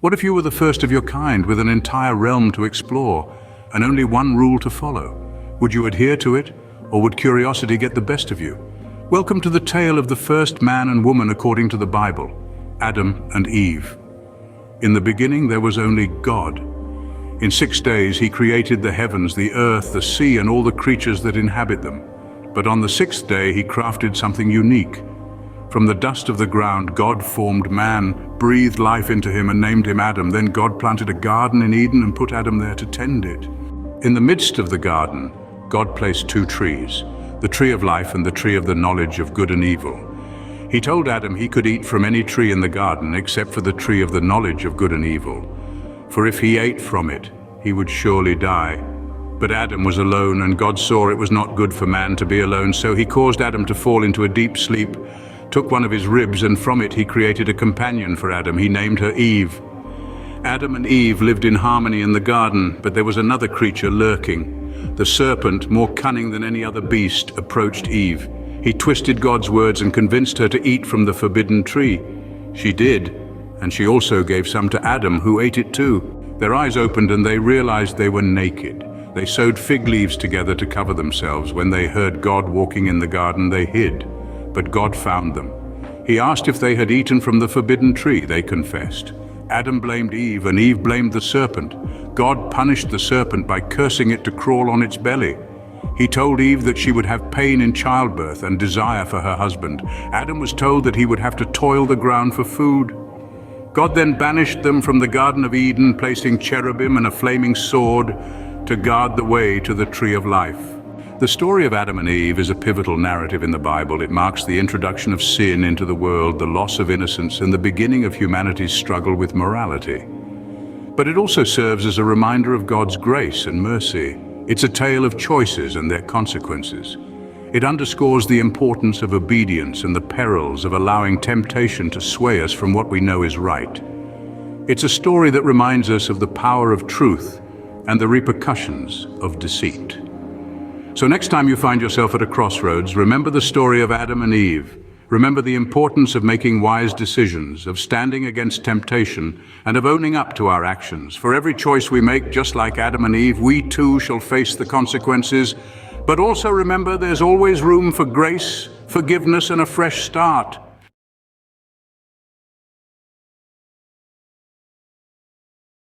What if you were the first of your kind with an entire realm to explore and only one rule to follow? Would you adhere to it, or would curiosity get the best of you? Welcome to the tale of the first man and woman according to the Bible, Adam and Eve. In the beginning there was only God. In 6 days he created the heavens, the earth, the sea, and all the creatures that inhabit them. But on the 6th day he crafted something unique. From the dust of the ground God formed man, breathed life into him and named him Adam. Then God planted a garden in Eden and put Adam there to tend it. In the midst of the garden, God placed 2 trees, the tree of life and the tree of the knowledge of good and evil. He told Adam he could eat from any tree in the garden except for the tree of the knowledge of good and evil. For if he ate from it, he would surely die. But Adam was alone, and God saw it was not good for man to be alone, so he caused Adam to fall into a deep sleep, took one of his ribs, and from it he created a companion for Adam. He named her Eve. Adam and Eve lived in harmony in the garden, but there was another creature lurking. The serpent, more cunning than any other beast, approached Eve. He twisted God's words and convinced her to eat from the forbidden tree. She did, and she also gave some to Adam, who ate it too. Their eyes opened and they realized they were naked. They sewed fig leaves together to cover themselves. When they heard God walking in the garden, they hid. But God found them. He asked if they had eaten from the forbidden tree. They confessed. Adam blamed Eve, and Eve blamed the serpent. God punished the serpent by cursing it to crawl on its belly. He told Eve that she would have pain in childbirth and desire for her husband. Adam was told that he would have to toil the ground for food. God then banished them from the Garden of Eden, placing cherubim and a flaming sword to guard the way to the tree of life. The story of Adam and Eve is a pivotal narrative in the Bible. It marks the introduction of sin into the world, the loss of innocence, and the beginning of humanity's struggle with morality. But it also serves as a reminder of God's grace and mercy. It's a tale of choices and their consequences. It underscores the importance of obedience and the perils of allowing temptation to sway us from what we know is right. It's a story that reminds us of the power of truth and the repercussions of deceit. So next time you find yourself at a crossroads, remember the story of Adam and Eve. Remember the importance of making wise decisions, of standing against temptation, and of owning up to our actions. For every choice we make, just like Adam and Eve, we too shall face the consequences. But also remember, there's always room for grace, forgiveness, and a fresh start.